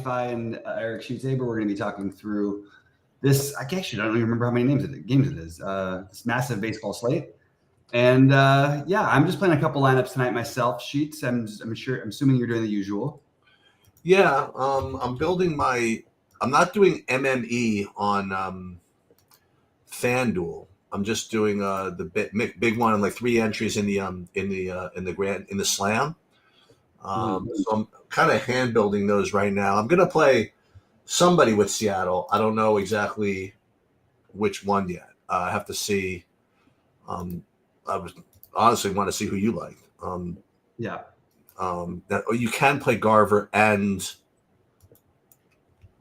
and Eric Schutzhaber. We're going to be talking through this. I actually don't even remember how many games it is. This massive baseball slate. And I'm just playing a couple lineups tonight myself. Sheets. I'm assuming you're doing the usual. Yeah, I'm building my. I'm not doing MME on FanDuel. I'm just doing the big one and like 3 entries in the slam. So I'm kind of hand building those right now. I'm gonna play somebody with Seattle. I don't know exactly which one yet. I have to see. I was honestly want to see who you like. That you can play Garver and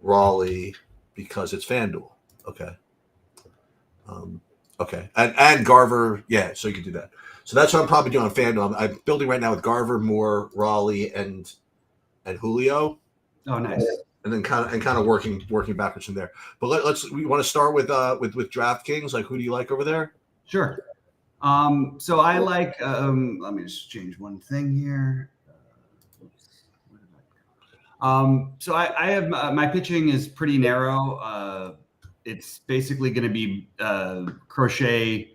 Raleigh because it's FanDuel. Okay. Okay. And Garver, yeah, so you can do that. So that's what I'm probably doing on FanDuel. I'm building right now with Garver, Moore, Raleigh, and Julio. Oh, nice. And then kind of working backwards from there. But we want to start with DraftKings. Like, who do you like over there? Sure. So I like. Let me just change one thing here. So I have my pitching is pretty narrow. It's basically going to be Crochet,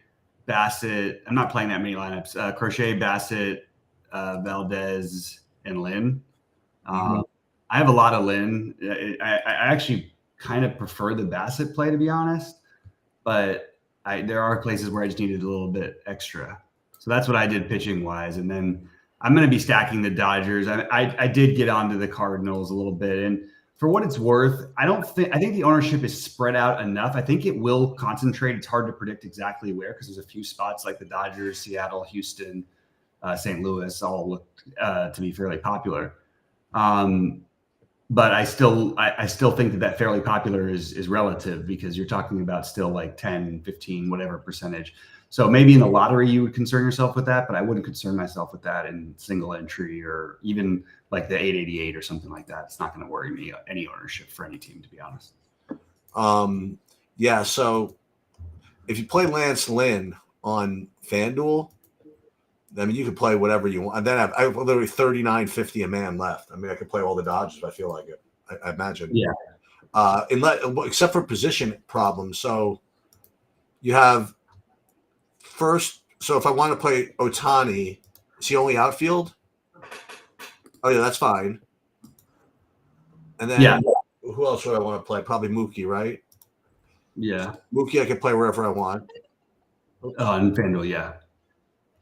Bassett. I'm not playing that many lineups. Crochet, Bassett, Valdez, and Lynn. I have a lot of Lynn. I actually kind of prefer the Bassett play, to be honest. But there are places where I just needed a little bit extra. So that's what I did pitching wise. And then I'm going to be stacking the Dodgers. I did get onto the Cardinals a little bit. And for what it's worth, I think the ownership is spread out enough. I think it will concentrate. It's hard to predict exactly where because there's a few spots like the Dodgers, Seattle, Houston, St. Louis all look to be fairly popular. But I still think that fairly popular is relative because you're talking about still like 10, 15, whatever percentage. So maybe in the lottery you would concern yourself with that, but I wouldn't concern myself with that in single entry or even like the 888 or something like that. It's not going to worry me any ownership for any team, to be honest. Yeah. So if you play Lance Lynn on FanDuel, I mean, you could play whatever you want. And then I have literally $39.50 a man left. I mean, I could play all the Dodgers if I feel like it. I imagine. Yeah. Except for position problems. So you have first. So if I want to play Ohtani, is he only outfield? Oh yeah, that's fine. And then who else would I want to play? Probably Mookie, right? Yeah. Mookie, I can play wherever I want. On FanDuel, yeah.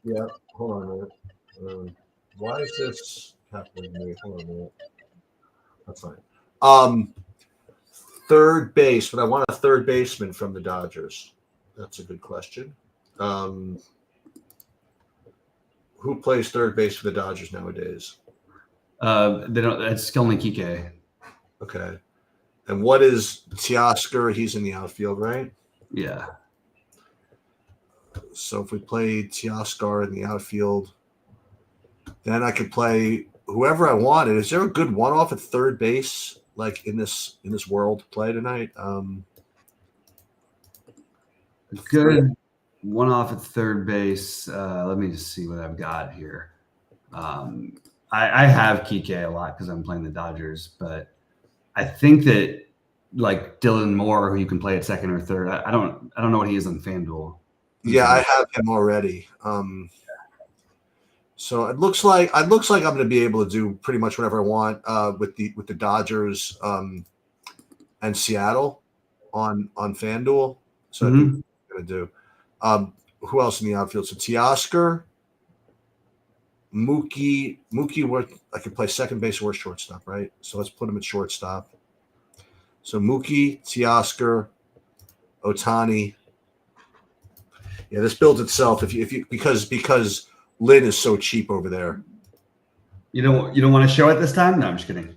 Yeah. Hold on a minute. Why is this happening to me? Hold on a minute. That's fine. Third base, but I want a third baseman from the Dodgers. That's a good question. Who plays third base for the Dodgers nowadays? They don't. It's only Kike. Okay. And what is Teoscar? He's in the outfield, right? Yeah. So if we play Teoscar in the outfield, then I could play whoever I wanted. Is there a good one-off at third base, like in this world play tonight? Good one-off at third base. Let me just see what I've got here. I have Kike a lot because I'm playing the Dodgers, but I think that like Dylan Moore, who you can play at second or third. I don't know what he is on FanDuel. Yeah, I have him already. So it looks like I'm going to be able to do pretty much whatever I want with the Dodgers and Seattle on FanDuel. So I think I'm going to do. Who else in the outfield? So Teoscar, Mookie. I could play second base or shortstop, right? So let's put him at shortstop. So Mookie, Teoscar, Ohtani. Yeah, this builds itself if you because Lynn is so cheap over there. You don't want to show it this time? No, I'm just kidding.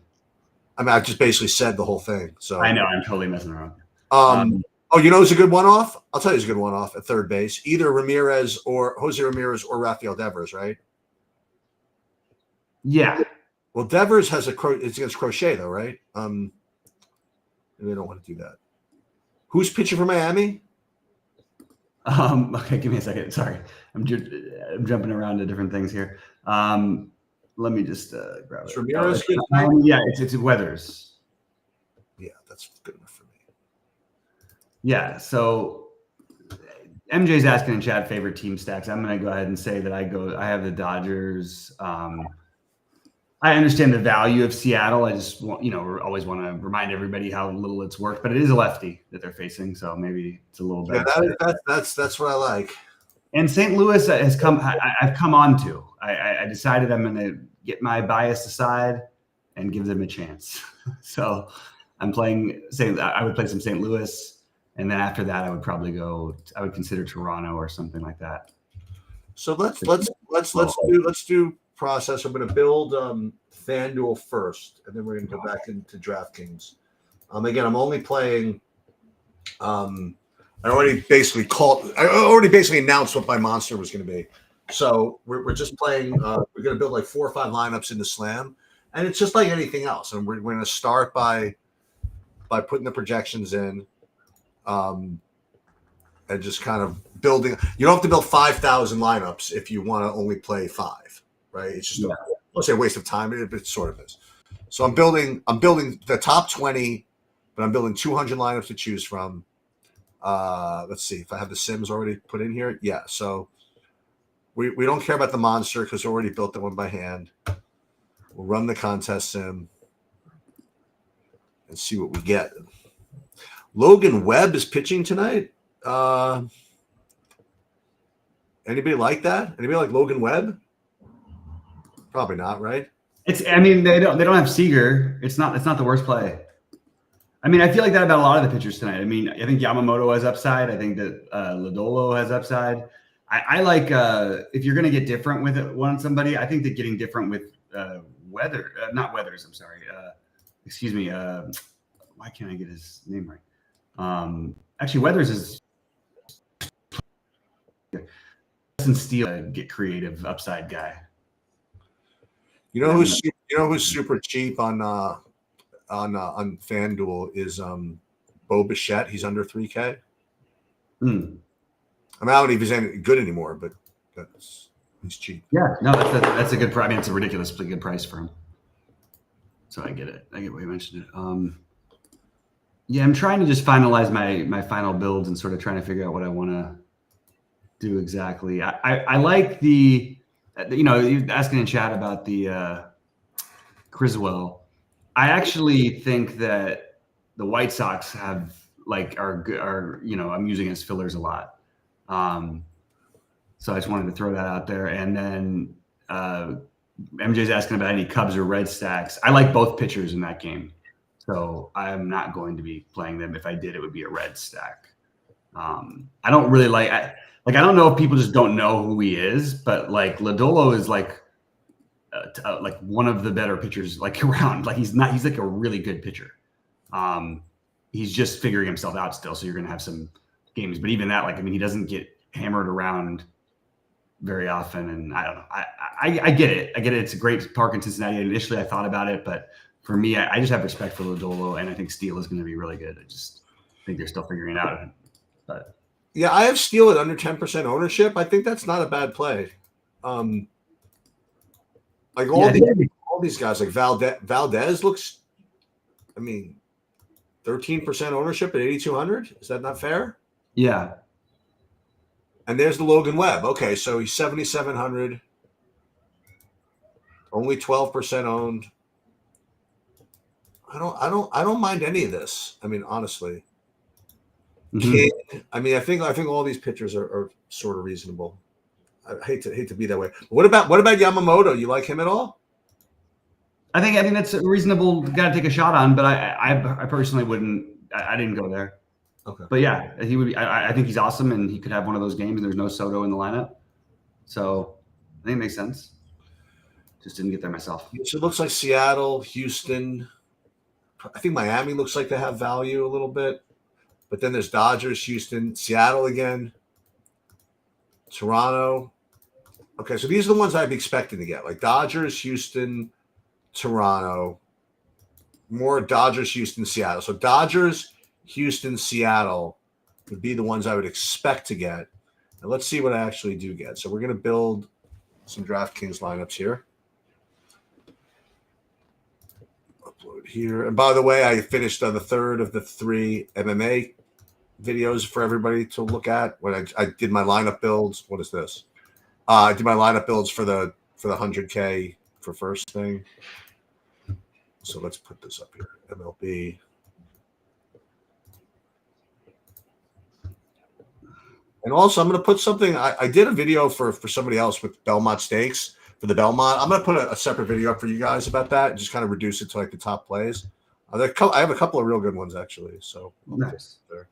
I mean, I've just basically said the whole thing. So I know I'm totally messing around. You know who's a good one-off? I'll tell you who's a good one-off at third base. Either Jose Ramirez or Rafael Devers, right? Yeah. Well, Devers has it's against Crochet though, right? And they don't want to do that. Who's pitching for Miami? Okay, give me a second. Sorry, I'm jumping around to different things here. Let me just grab it. Ramirez, yeah, it's Weathers. That's good enough for me. Yeah. So MJ's asking in chat favorite team stacks. I'm going to go ahead and say that I have the Dodgers. I understand the value of Seattle. I just always want to remind everybody how little it's worth, but it is a lefty that they're facing, so maybe it's a little bit. Yeah, that's what I like. And St. Louis has come. I've come on to. I decided I'm going to get my bias aside and give them a chance. So I'm playing. I would play some St. Louis, and then after that, I would probably go. I would consider Toronto or something like that. So let's do process. I'm going to build FanDuel first, and then we're going to go back into DraftKings. Again, I'm only playing. I already basically announced what my monster was going to be. So we're just playing. We're going to build like 4 or 5 lineups into Slam, and it's just like anything else. And we're going to start by putting the projections in, and just kind of building. You don't have to build 5,000 lineups if you want to only play 5, right? It's just let's say a waste of time, but it sort of is. So I'm building the top 20, but I'm building 200 lineups to choose from. Let's see if I have the sims already put in here. Yeah, so we don't care about the monster because we already built that one by hand. We'll run the contest sim and see what we get. Logan Webb is pitching tonight. Anybody like that? Anybody like Logan Webb? Probably not, right? I mean, they don't have Seager. It's not the worst play. I mean, I feel like that about a lot of the pitchers tonight. I mean, I think Yamamoto has upside. I think that Lodolo has upside. I like if you're going to get different with it, somebody. I think that getting different with not Weathers. I'm sorry. Excuse me. Why can't I get his name right? Actually, Weathers is Steele. Get creative upside guy. You know who's super cheap on FanDuel is Bo Bichette. He's under 3K. I mean, I don't know if he's any good anymore, but he's cheap. Yeah, no, that's a good price. I mean, it's a ridiculously good price for him. So I get it. I get why you mentioned it. Yeah, I'm trying to just finalize my final builds and sort of trying to figure out what I want to do exactly. I like the, you're asking in chat about the Criswell. I actually think that the White Sox are I'm using as fillers a lot. So I just wanted to throw that out there. And then MJ's asking about any Cubs or Red stacks. I like both pitchers in that game. So I'm not going to be playing them. If I did, it would be a Red stack. I don't really I don't know if people just don't know who he is, but like Lodolo is like one of the better pitchers around. He's like a really good pitcher. He's just figuring himself out still. So you're going to have some games, but even that, he doesn't get hammered around very often. And I don't know. I get it. It's a great park in Cincinnati. Initially I thought about it, but for me, I just have respect for Lodolo, and I think Steele is going to be really good. I just think they're still figuring it out. But yeah, I have Steele at under 10% ownership. I think that's not a bad play. All these guys, like Valdez looks, 13% ownership at 8,200. Is that not fair? Yeah. And there's the Logan Webb. Okay, so he's 7,700, only 12% owned. I don't mind any of this. Honestly. Mm-hmm. I think all these pitchers are sort of reasonable. I hate to be that way. What about Yamamoto? You like him at all? I think that's a reasonable guy to take a shot on, but I personally wouldn't. I didn't go there. Okay. But yeah, he would be. I think he's awesome, and he could have one of those games. And there's no Soto in the lineup, so I think it makes sense. Just didn't get there myself. So it looks like Seattle, Houston. I think Miami looks like they have value a little bit, but then there's Dodgers, Houston, Seattle again, Toronto. Okay, so these are the ones I'd be expecting to get, like Dodgers, Houston, Toronto, more Dodgers, Houston, Seattle. So Dodgers, Houston, Seattle would be the ones I would expect to get. And let's see what I actually do get. So we're going to build some DraftKings lineups here. upload here. And by the way, I finished the third of the 3 MMA videos for everybody to look at. When I did my lineup builds. What is this? I did my lineup builds for the 100K for first thing. So let's put this up here. MLB. And also, I'm going to put something. I did a video for somebody else with Belmont Stakes for the Belmont. I'm going to put a separate video up for you guys about that and just kind of reduce it to like the top plays. I have a couple of real good ones actually. So nice. There.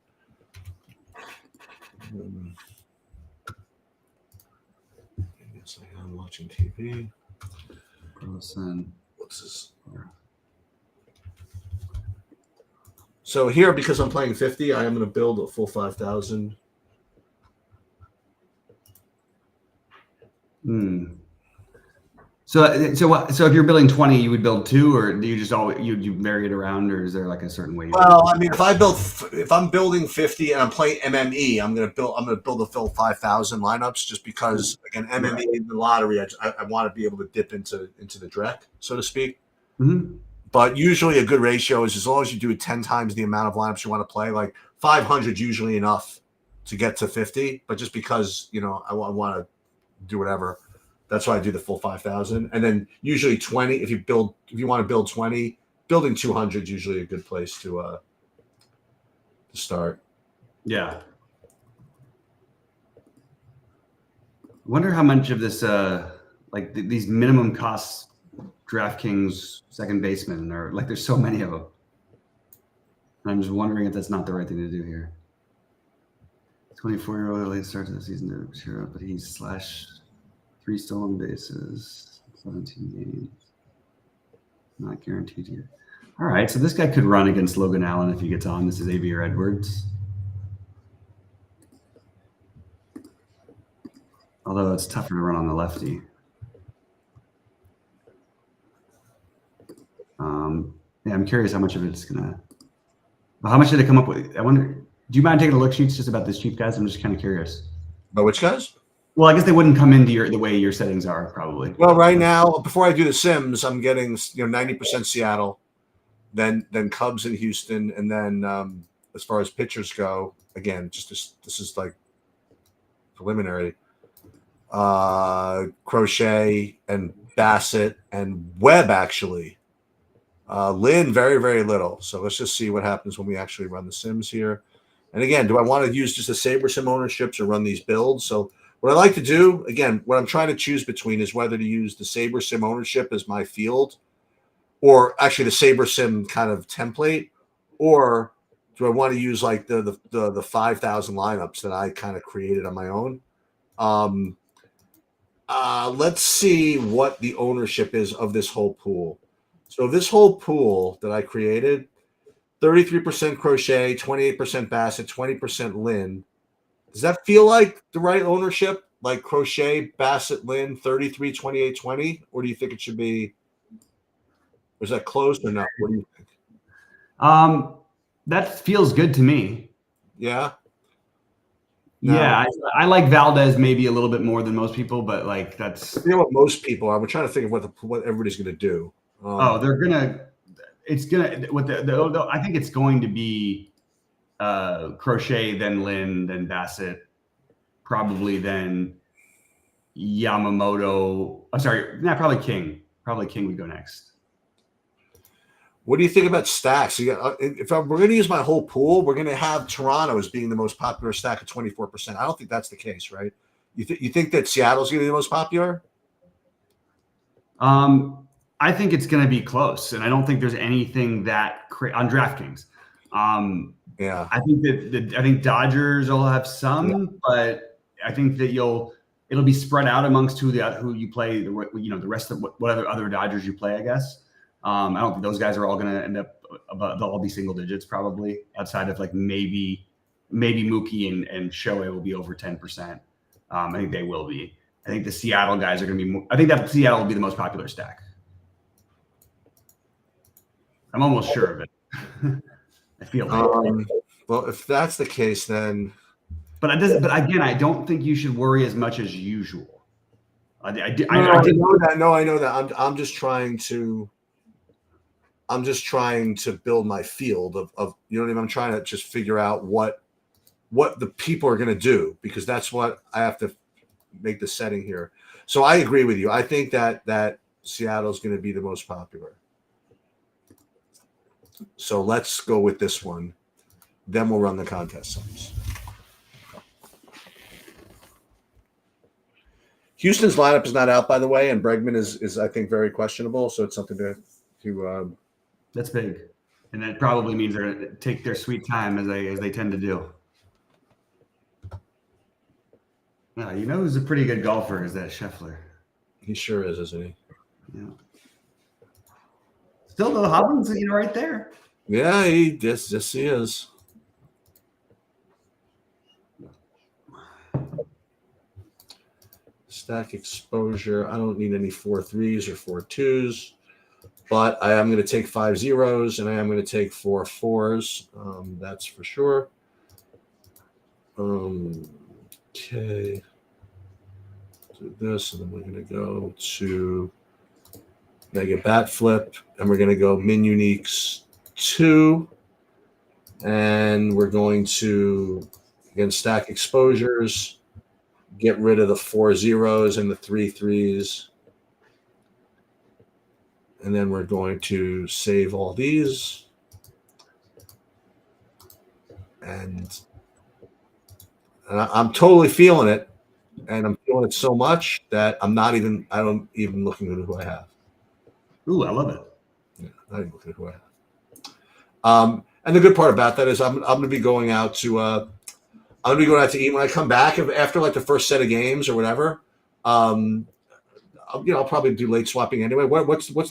Yes, I am watching TV. What's this? So here, because I'm playing 50, I am going to build a full 5,000. So if you're building 20, you would build 2, or do you just you vary it around, or is there like a certain way? Well, I mean, if I'm building 50 and I'm playing MME, I'm going to build a full 5,000 lineups, just because again, MME in the lottery, I want to be able to dip into the Drek, so to speak. Mm-hmm. But usually a good ratio is as long as you do it 10 times the amount of lineups you want to play. Like 500 is usually enough to get to 50, but just because I want to do whatever. That's why I do the full 5,000. And then usually 20, if you want to build 20, building 200 is usually a good place to start. Yeah. I wonder how much of this, these minimum cost DraftKings second baseman are like, there's so many of them. And I'm just wondering if that's not the right thing to do here. 24-year-old late start to the season to cheer up, but he's slashed 3 stolen bases, 17 games. Not guaranteed here. All right, so this guy could run against Logan Allen if he gets on. This is Xavier Edwards. Although it's tougher to run on the lefty. Yeah, I'm curious how much of it's gonna. Well, how much did it come up with? I wonder. Do you mind taking a look, Sheets, just about this cheap guys? I'm just kind of curious. About which guys? Well, I guess they wouldn't come into the way your settings are, probably. Well, right now, before I do the Sims, I'm getting 90% Seattle, then Cubs in Houston, and then as far as pitchers go, again, just this is like preliminary. Crochet and Bassett and Webb actually. Lynn, very, very little. So let's just see what happens when we actually run the Sims here. And again, do I want to use just the Saber Sim ownerships or run these builds? So what I like to do, again, what I'm trying to choose between is whether to use the Saber Sim ownership as my field, or actually the Saber Sim kind of template, or do I want to use like the 5,000 lineups that I kind of created on my own? Let's see what the ownership is of this whole pool. So this whole pool that I created, 33% Crochet, 28% Bassett, 20% Lynn. Does that feel like the right ownership? Like Crochet, Bassett, Lynn, 33, 28, 20? Or do you think it should be, is that close or not? What do you think? That feels good to me. Yeah? No. Yeah, I like Valdez maybe a little bit more than most people, but like that's. You know what most people are? We're trying to think of what everybody's going to do. They're gonna. It's gonna. With I think it's going to be Crochet, then Lynn, then Bassett, probably then Yamamoto. I'm sorry, probably King. Probably King would go next. What do you think about stacks? If we're going to use my whole pool, we're going to have Toronto as being the most popular stack at 24%. I don't think that's the case, right? You think that Seattle's going to be the most popular? I think it's going to be close, and I don't think there's anything that on DraftKings. Yeah, I think I think Dodgers will have some, but I think that it'll be spread out amongst who you play. The rest of what other Dodgers you play, I guess. I don't think those guys are all going to end up. They'll all be single digits probably, outside of like maybe Mookie and Shohei will be over 10%. I think they will be. I think the Seattle guys are going to be. I think that Seattle will be the most popular stack. I'm almost sure of it. I feel like. Well, if that's the case, then. But again, I don't think you should worry as much as usual. I know that. No, I know that. I'm just trying to. I'm just trying to build my field of you know what I mean. I'm trying to just figure out what the people are going to do, because that's what I have to make the setting here. So I agree with you. I think that Seattle's going to be the most popular. So let's go with this one. Then we'll run the contest sums. Houston's lineup is not out, by the way, and Bregman is I think very questionable. So it's something to That's big, and that probably means they're going to take their sweet time as they tend to do. No, you know who's a pretty good golfer is that Scheffler. He sure is, isn't he? Yeah. Still, though, Hovland's right there. Yeah, yes, he is. Stack exposure. I don't need any 4 3s or 4 2s, but I am going to take 5 zeros and I am going to take 4 4s. That's for sure. Okay. Do this, and then we're going to go to mega bat flip, and we're going to go min uniques 2, and we're going to again stack exposures, get rid of the 4 zeros and the 3 3s, and then we're going to save all these, and I'm totally feeling it, and I'm feeling it so much that I don't even looking at who I have. Ooh, I love it. Yeah, not even looking at who I have. And the good part about that is I'm going to be going out to eat when I come back after like the first set of games or whatever. I'll probably do late swapping anyway. What's the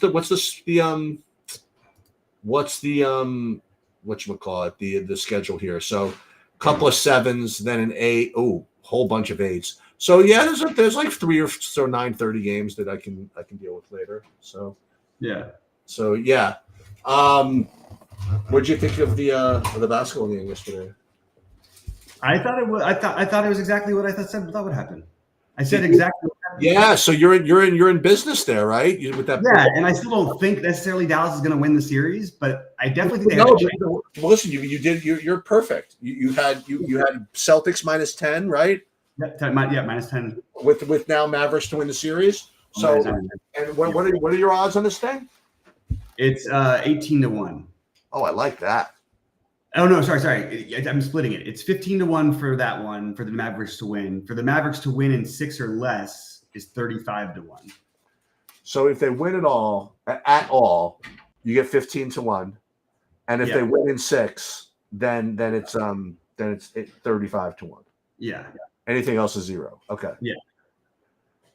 schedule here? So couple of 7s, then an 8. Oh, whole bunch of 8s. So yeah, there's like 3 or so 9:30 games that I can deal with later. So yeah. So yeah. What'd you think of the basketball game yesterday? I thought it was exactly what I thought would happen. I said exactly what happened. Yeah, so you're in business there, right? With that. Yeah, and I still don't think necessarily Dallas is going to win the series, but I definitely think they have a chance. Well, listen, you're perfect. You had Celtics -10, right? Yeah, -10 with now Mavericks to win the series. So, and what are your odds on this thing? It's 18-1. Oh, I like that. Oh no, sorry. I'm splitting it. It's 15-1 for that one for the Mavericks to win. For the Mavericks to win in 6 or less is 35-1. So if they win it all at all, you get 15-1, and if they win in 6, then it's 35-1. Yeah. Anything else is 0. Okay. Yeah.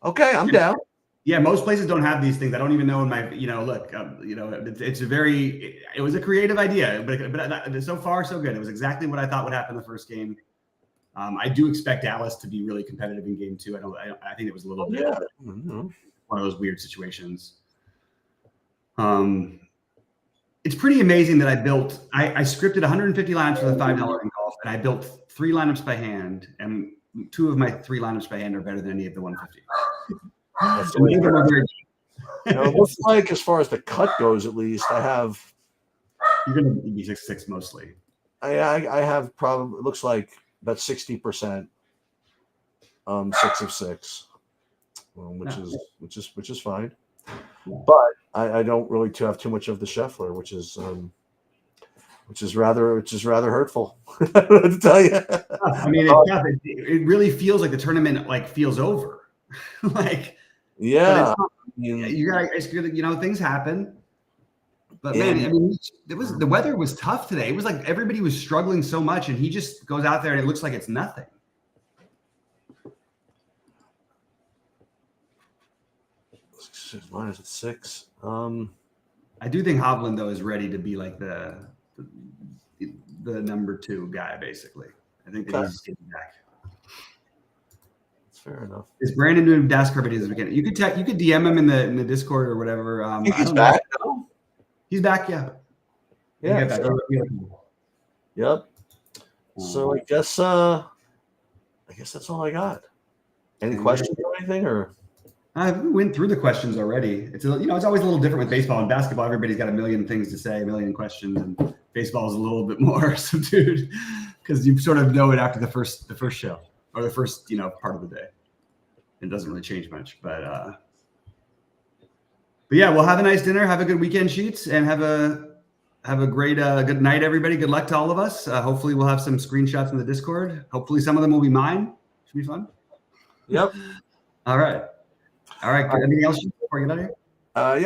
Okay, I'm down. Yeah, most places don't have these things. I don't even know in my, look, it was a creative idea, but so far so good. It was exactly what I thought would happen in the first game. I do expect Dallas to be really competitive in game 2. I think it was a little bit one of those weird situations. It's pretty amazing that I scripted 150 lineups for the $5 in golf, and I built 3 lineups by hand, and 2 of my 3 lineups by hand are better than any of the 150. It looks like, as far as the cut goes, at least I have. You're going to be 6-6 mostly. I have probably, it looks like about 60%. 6 of 6, which is fine. Yeah. But I don't really have too much of the Scheffler, which is rather hurtful. I don't know what to tell you. I mean, it really feels like the tournament feels over. Yeah, you gotta, things happen. But man, I mean, the weather was tough today. It was like everybody was struggling so much, and he just goes out there and it looks like it's nothing. Mine is at 6. I do think Hovland though is ready to be like the number 2 guy, basically. I think that he's getting back. Fair enough. Is Brandon doing NASCAR videos again? You could DM him in the Discord or whatever. He's back. He's back. Yeah. Yeah. Yep. So I guess that's all I got. Any questions or anything, or? I went through the questions already. It's it's always a little different with baseball and basketball. Everybody's got a million things to say, a million questions, and baseball is a little bit more subdued because you sort of know it after the first show or the first part of the day. It doesn't really change much, but yeah, well, have a nice dinner, have a good weekend, Sheets, and have a great good night, everybody. Good luck to all of us. Hopefully, we'll have some screenshots in the Discord. Hopefully, some of them will be mine. Should be fun. Yep. All right. Anything else before I get out of here? Yeah.